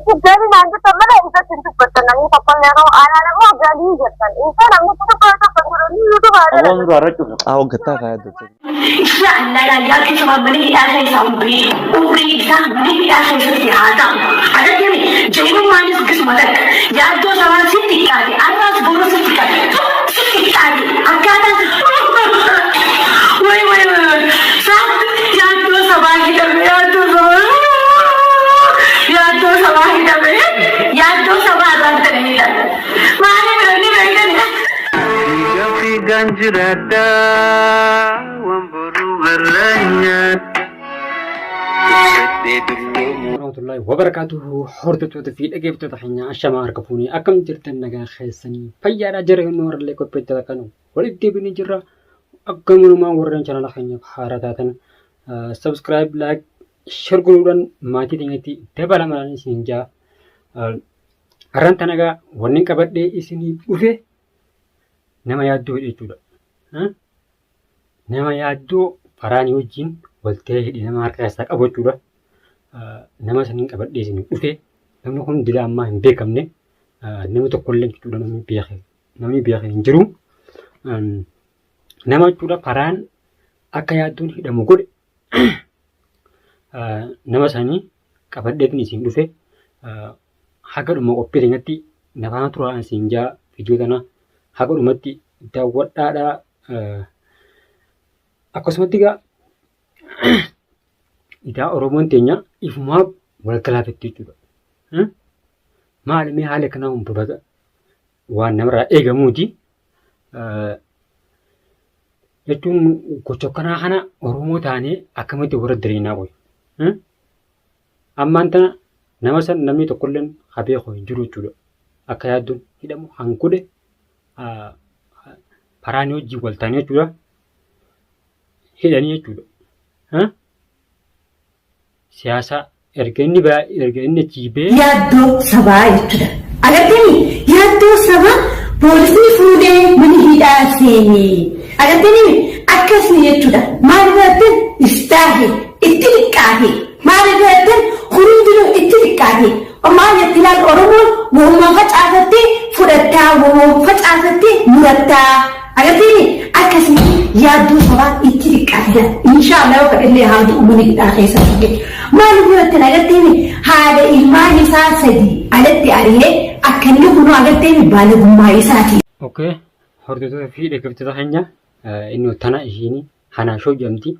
Jadi nanti temen itu tunjuk bertenang ini pokoknya kalau anak-anak mau jadi jangan. Itu namanya itu kalau pengguna ini itu ada. Awang suara itu. Awang getah kayak itu. Ya Allah ya kita mau beli akhir sampai umri kita beli akhir setiada. Ada ni jadi manis kesempatan. Ya tu sama siti kali, anak seburu siti kali. Siti kali. Angkatan. Woi. Sat ya tu sama kita ya tu sama. Ya tu sama kita ya tu sama orang terlihat. Mana berani berani. Jafi ganjrata wamburu haranya. warahmatullahi wabarakatuhu hordotooda fi dhageeffattoota keenya ashamaa harka fuunee akkam jirtan nagaa keessanii fayyaadhaa jira hin warrallee qopheettota kanu walitti deebinee jirra akkamumaan warreen channel keenyaaf haaraa taatan subscribe like share godhuudhaan maatii keenyatti dabalamaan isin jaa har'aan nagaa wanni qabadhee isinii dhufe nama yaaddoo jechuudha. Nama yaaddoo faraanii wajjin walta'ee hidhii nama harka isaa qabu jechuudha. Nama saniin qabadhee isin dhufe namni kun dila ammaa hin beekamne nama tokkollee jechuudha namni beeke hin jiru. Nama jechuudha faraan akka yaaddoon hidhamu godhe nama sanii qabadheetiin isin dhufe haga dhuma qophii keenyatti nafaan turaan isin jaa viidiyoo kana haga dhumatti daawwadhaadhaa. Akkasumatti egaa idaa Oromoon teenya ifumaa wal kalaafatti jechuudha. Maali haala kanaa hundumaa waan namarraa eegamuuti. Jechuun gocha kanaa kana Oromoo taanee akkamitti warra diriinaa qoy. Ammaan tana nama san namni tokkolleen beeku hin jiru jechuudha. Akka yaaddoon hidhamu hangude faraanii wajjin wal taanee jechuudha. Hidhanii jechuudha. Siyaasa erga inni jiibee yaaddoo sabaa jechuudha. Agartanii yaaddoo sabaa poolisni fuudhee mana hidhaa seenee agartanii akkasii jechuudha. Maal godhatan istaahe itti dhiqqaahe maal godhatan hundinuu itti dhiqqaahe maal jetti ilaal Oromoon wooma facaafattee fudhattaa wooma facaafattee murattaa agartanii akkasii yaaddoo sabaa itti dhiqqaahe inshaallah fedhallee haadha uummanni hidhaa keessatti maal godhatan agartanii haadha ilmaan isaa sadii alatti ari'ee akka inni kunoo agartanii baalagummaa isaati. Okay, hordoftoota fi dhaggeeffattoota keenya inni tana ishiin Hanaashoo jedhamti.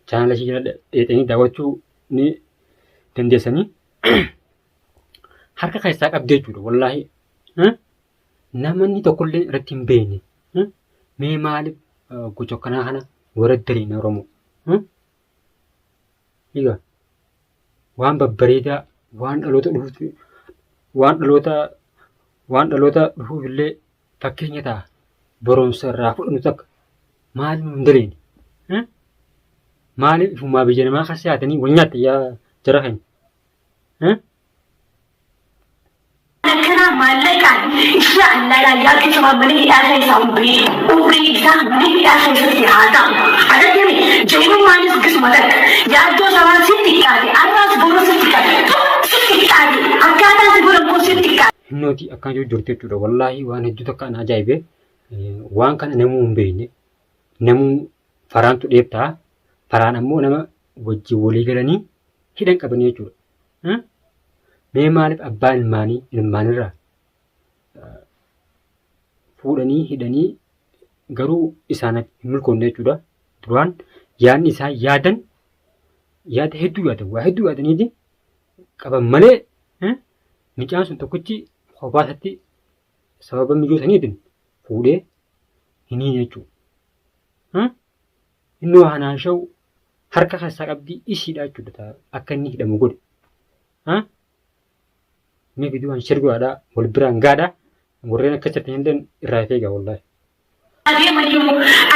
Chaanala ishii jala dheetanii daawwachuu ni dandeessanii. Harka keessaa qabdee jechuudha wallaahi. Namni tokkollee irratti hin beekne. Mee maaliif gocha kanaa kana warra diriin Oromoo? Egaa waan babbareedaa waan dhaloota dhufuuf illee fakkeenya ta'a. Barumsa irraa fudhannu takka maaliif hin diriine? Maaliif ifumaa biyya namaa kan siyaatanii wal nyaatte yaa jara keenya? Malakan, insya Allah ya kita mau beli akhir sampai umri kita beli akhir setiada. Ada ni jadi manis kesempatan. Ya tu sama siti kali, anak seburu siti kali. Siti kali, angkatan seburu siti kali. Nuti akan jujur jechuudha wallahi waan hedduu takka an ajaa'ibe waan kana namuu hin beekne namuu faraantu dheebtaa faraan ammoo nama wajjin walii galanii hidhan qabanii jechuudha. Mee maaliif abbaa ilmaanirraa fuudhanii hidhanii garuu isaan hin milkoonne jechuudha. Duraan yaadni isaa yaada hedduu yaadan waa hedduu yaadaniiti qaban malee mucaan sun tokkichi kophaasatti sababa mijoosaniitiin fuudhee hin jechuudha. Innoo Hanaashoo harka keessaa qabdii ishiidha jechuudha akka inni hidhamu godhe. Mee viidiyoo share godhaa wal biraan gaadhaa warreen akkasitti hin dandeenye irraa eegaa wallahi.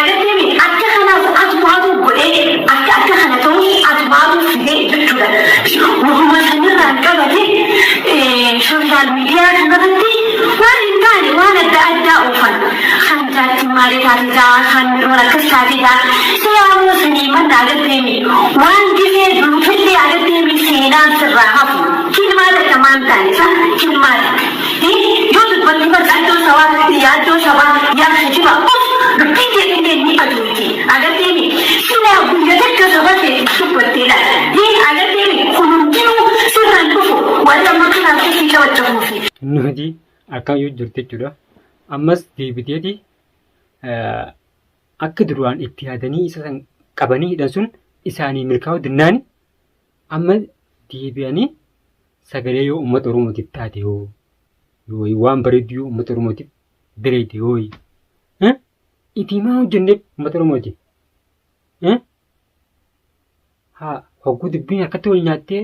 Agartanii akka kanaaf atumaatu godhee akka kana ta'uu atumaatu fidee jechuudha. Wahuma sanirraan qabate sooshaal miidiyaa kanarratti waan hin taane waan adda addaa oofan. Kan jaatti maalii taasisaa kan miroon akkas taasisaa siyaamuu sanii manna agartanii waan gisee duutullee agartanii seenaan sirraa hafu. Kilma cimmal. Yo dubbanni ba yaaddo sabaa yaa jiba dubbii deemnee ni aduuti. Agartee mi sila guyyaa takka saba ta'e dubbatteedha. Agartee mi kunuunjinuu sirraan dhufu wanta makanaaf isii qabachamuufi. Nuti akka yoo jirte jechuudha. Ammas deebiteeti akka duraan itti yaadanii isa san qabanii hidhan sun isaanii milkaa'uu dinnaani amma deebi'anii sagalee yoo uummata Oromootiif taate yoo waan bareedu yoo uummata Oromootiif direete yoo itti maa hojjenneef uummata Oromooti. Haa hogguu dubbiin harkatti wal nyaattee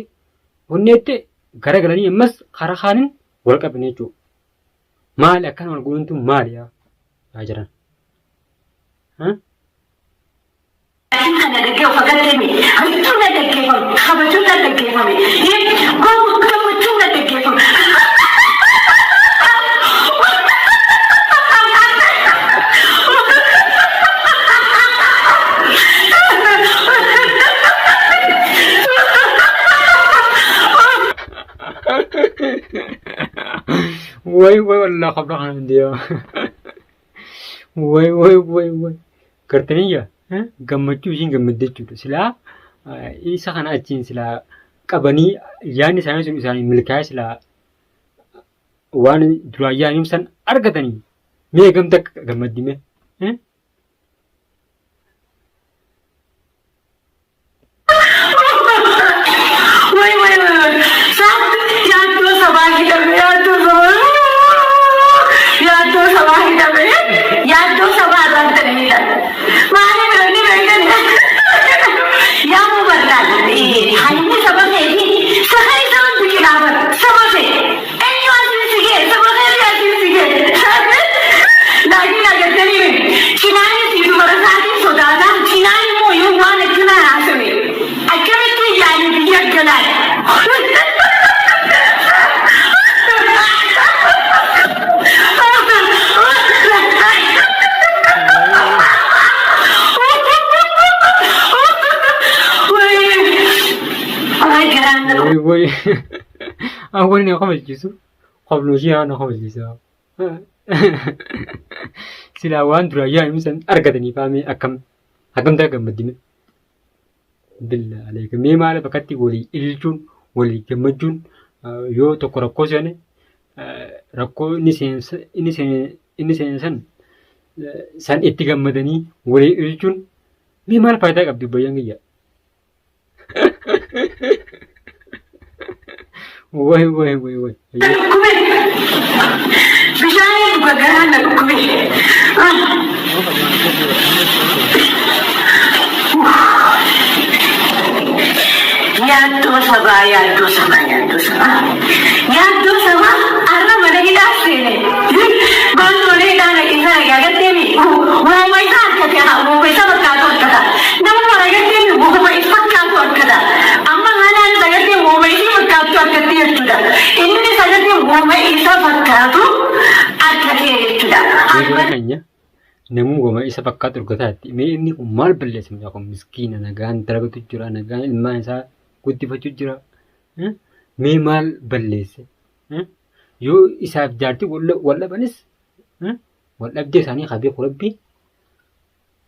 honneette gara galanii ammas karaa kaaniin wal qaban jechuudha. Maali akkana wal goontu maali yaa jiran? Kana dhaggeeffamu fakkaateemi hamtuun na dhaggeeffamu kabajuun na dhaggeeffame gammachuun na dhaggeeffamu. Wai wallah qabla kan dia. Wai. Kartanii yaa gammachuu ishiin gammadde jechuudha. Silaa isa kana achiin silaa qabanii yaadni isaanii sun isaanii milkaa'ee silaa waan duraan yaadni san argatanii mee gamta gammaddime. Wai. Yaaddoo sabaa hidhame yaaddoo sabaa hidhame yaaddoo sabaa irraan ta'anidha. Maali bironni beekani yaa mu barbaadu haalli saba feeti saba isa wanti kilaaban saba fee eenyu asiin sigee saba feeti asiin sigee laakiin agartanii cinaan isii dubara isaatiin sodaataa cinaan immoo yoo waan akkanaa haasame akkamitti yaani biyya galaan. Wai. Aku ni aku macam tu. Kau belum siapa nak kau macam tu. Silawan tu raya ini sen arga tani pami akam tak gammadine. Billah alaik. Memang ada pakati wali iljun wali kemajun yo to korakko sana. Rakko ini sen san itti gammadani wali iljun memang fayda qabdi bayang ya. Wai. Kume. Bishaan buka garaan na kume. Yaaddoo sabaa. Arra mana hidhaa seene. Gosoonni hidhaa naqisaa agarteemi. Uumama isaa harkate uumama isa fakkaatu harkata. Nama mara agarteemi uumama isa fakkaatu harkata. Amma haalaan agartee uumama isa fakkaatu harkatee jechuudha. Inni agartee uumama isa fakkaatu harkatee jechuudha. Namu uumama isa fakkaatu harkataatti. Mee inni kun maal balleessa mucaa kun miskiina nagaan dalagatu jira nagaan ilmaan isaa guddifachuu jira. Mee maal balleesse? Yoo isaaf jaartii wal dhabanis wal dhabdee isaanii qabee qorabbii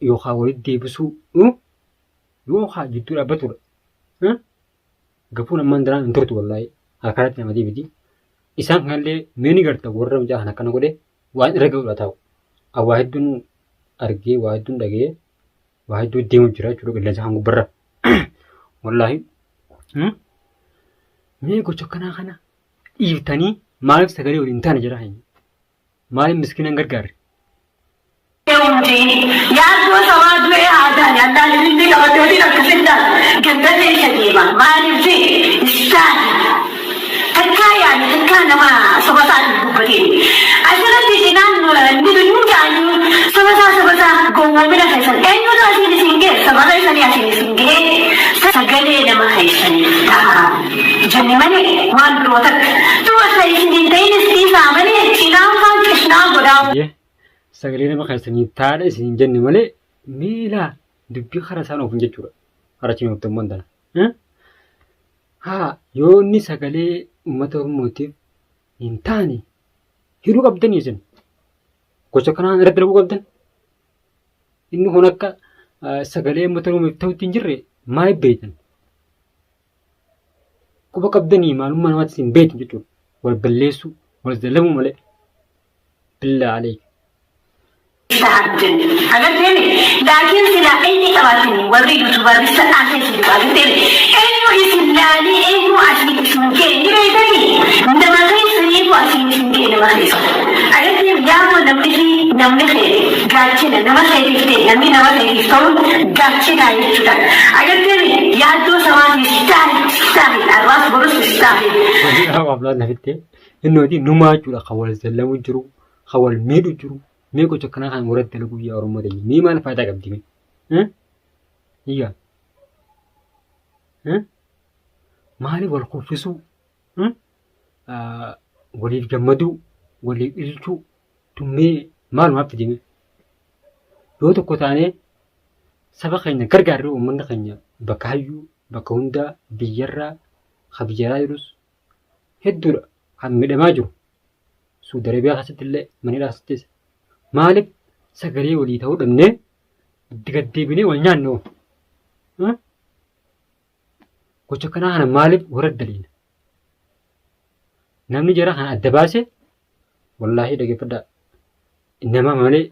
yookaan walitti deebisuu yookaan jidduu dhaabbatudha. Gafuun ammaan daraan hin turtu wallaahi harkaatti nama deebiti. Isaan kanallee mee ni garta warra mucaa kana akkana godhe waan irra ga'uudha ta'u. Waa hedduun argee waa hedduun dhagee waa hedduu deemu jira jechuudha qilleensa kan gubbarra. Wallaahi mee gocha kana dhiiftanii maaliif sagalee waliin taane jira hin maaliif miskiinan gargaarre. Yaaddoo sabaa du'ee haadaan yaadaan inni qabatee akkasitti ganda keessa deema maaliif isaan takkaa yaadu takkaa nama saba isaanii dubbatee asirratti cinaan ni jaanyu saba isaa gowwoomina keessan eenyutu asiin isin gee saba keessanii asiin isin gee sagalee nama keessaniif ta'a jenne malee waan biroo takka tuwasa isin hin ta'inis dhiisaa malee cinaan waan qishnaa godhaa. Sagalee nama keessanii taadha isin hin jenne malee miila dubbii hara isaan oofin jechuudha. Hara cimee ooftamuu dana. Haa yoo inni sagalee uummata Oromootiif hin taane hidhuu qabdanii isin gocha kanaan irratti darbuu qabdan. Inni kun akka sagalee uummata Oromoof ta'utti hin jirre maaliif beektan? Quba qabdanii maalummaa namaatti hin beektan jechuudha. Wal balleessuu, wal dallamuu malee. Billaa alee. Agartee laakiin silaa inni qabaatanii warri yuutuubarii sanaan keessa jiru agartee eenyu isin laalii eenyu asii isin keenye beekanii nama keessanii asii isin kee nama keessa agartee yaamo namni kee gaachina nama keetiif ta'e namni nama keetiif ta'uun gaachina jechuudha. Agartee yaaddoo samaatiif taa'e arraas borus taa'e. Hojii ablaan lafitti inni hojii numaa jechuudha kan wal dallamuu jiru kan wal miidhu jiru. Mee gocha kanaa kan warratti dalaguu yaa Oromoo ta'e mee maal faayidaa qabdi mee? Iyyaa. Maaliif wal kuffisuu? Waliif gammaduu, waliif ilchuu, tummee maalumaaf fidime? Yoo tokko taanee saba keenya gargaarree uummanni keenya bakka hayyuu, bakka hundaa, biyyarraa, kan biyyaraa jirus hedduudha kan miidhamaa jiru. Suudi Arabiyaa keessatti illee manidhaa keessattis. Maaliif sagalee walii ta'uu dhabnee gaddeebinee wal nyaannoo? Gocha kanaa kana maaliif warra daliina? Namni jara kana adda baase wallaahi dhageeffadhaa. Nama malee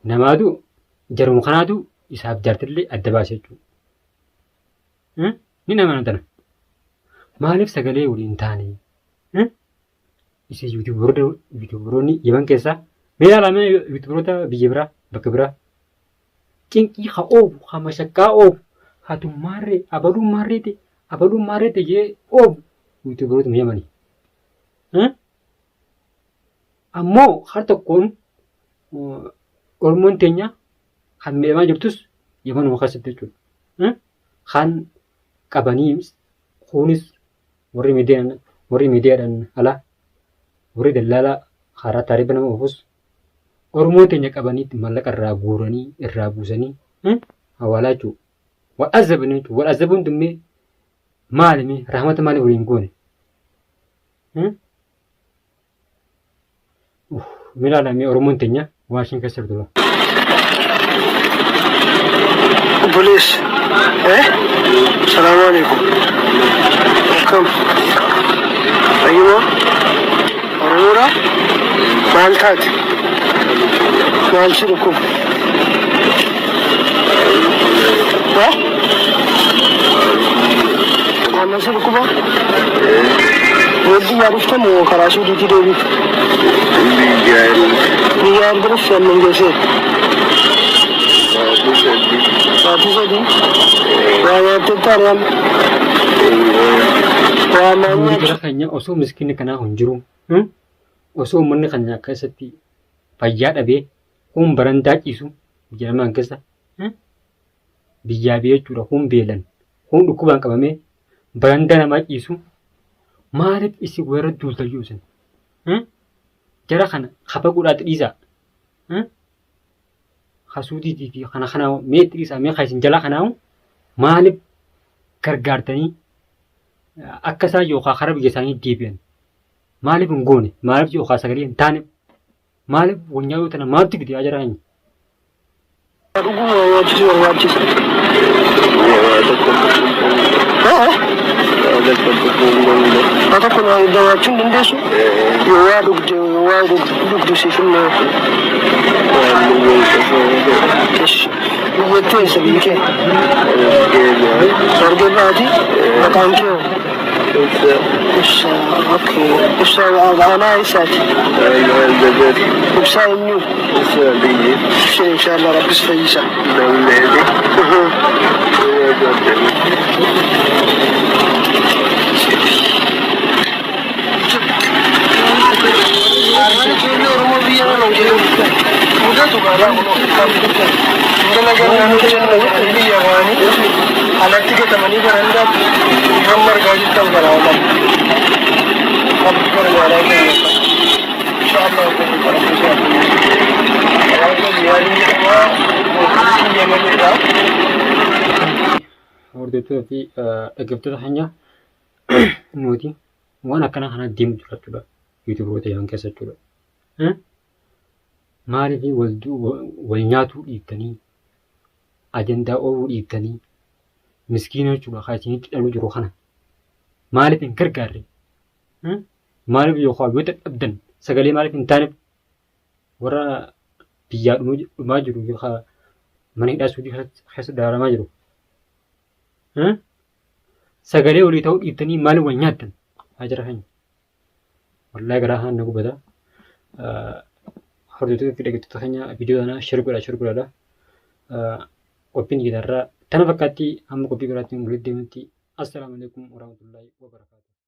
namaatu jaruma kanaatu isaaf jaartillee adda baase jechuudha. Ni nama nantana. Maaliif sagalee walii hin taane? Isi yuutuubaroonni yeman keessaa mee ilaalamee yuutuubaroota biyya biraa bakka biraa cinqii haa oofu haa mashakkaa oofu haa tummaarree abaluun maarreete jee oofu yuutuubaroota yemanii. Ammoo har tokkoon Oromoon teenya kan miidhamaa jirtus yemanuma keessatti jechuudha. Kan qabanii kunis warri miidiyaadhaan alaa. Warri dallaalaa karaa taarifa nama oofus Oromoo teenya qabaniitti maallaqa irraa guuranii irraa buusanii hawaalaa jechuudha. Wal azabanii jechuudha. Wal azabuun dummee maalimi rahmata maaliif waliin goone? Milaalamee Oromoon teenya waa ishiin keessa jirtu. Obbolees, salaamu alaikum. Akkam? Fayyuma? Oromoodha? Maal taate? Maal si dhukkuba? Amma si dhukkuba? Weelli yaa dhufte moo karaa suudiitii deebiite? Biyya arginu shannan geessee? Saatii sadii? Waa nyaattee taariyaan? Waa maal Namni nyaatu? bira keenya osoo miskiinni kanaa hin jiru osoo uummanni keenya keessatti fayyaa dhabee kun barandaa ciisu biyya namaan keessa biyyaa biyya jechuudha kun beelan kun dhukkubaan qabamee barandaa namaa ciisu maaliif isin warra duultayyuu isin jara kana hafa godhaatti dhiisaa hasuutiitii fi kana mee dhiisaa mee isin jalaa kanaa maaliif gargaartanii akka isaan yookaan karaa biyya isaanii deebi'an maaliif hin goone maaliif yookaan sagalee hin taane maaliif wanyyaa yoo tana maaltu fide yaa jara hin Dhuguma nyaachisuun barbaachisa. Haa tokko nyaachuun dandeessu yoo waa dhugde siifin biyyattii eessa biyyi kee? Sargee baati maqaan kee ibsaa aanaa eessaati? Ibsaa eenyu? Inshallah rabbis fayyisa. Alatti gatamanii barandaa hamma argaa jirtan garaawwan abbi barbaada keenya inshallah hordoftoota fi dhaggeeffattoota keenya nuti waan akkana kana deemu jira jechuudha. Yuutuubaroota yaan keessa jechuudha. Maaliif wal nyaatuu dhiibtanii ajandaa ooluu dhiibtanii miskiina jechuudha kan isinitti dhaluu jiru kana maaliif hin gargaarre? Maaliif yookaan yoo dadhabdan sagalee maaliif hin taaneef warra biyyaa dhumaa jiru yookaan mana hidhaa suudii keessa daaramaa jiru. Sagalee olii ta'uu dhiibtanii maaliif wal nyaattan? Haa jira keenya. Wallaahi garaa haan na gubata. Hordoftoota fi dhaggeeffattoota keenya viidiyoo kana share godhaa. Qophiin gitarraa tana fakkaatti hamma qophii biraatti walitti deemutti. Assalaamu alaikum warahmatullahi wabarakatuh.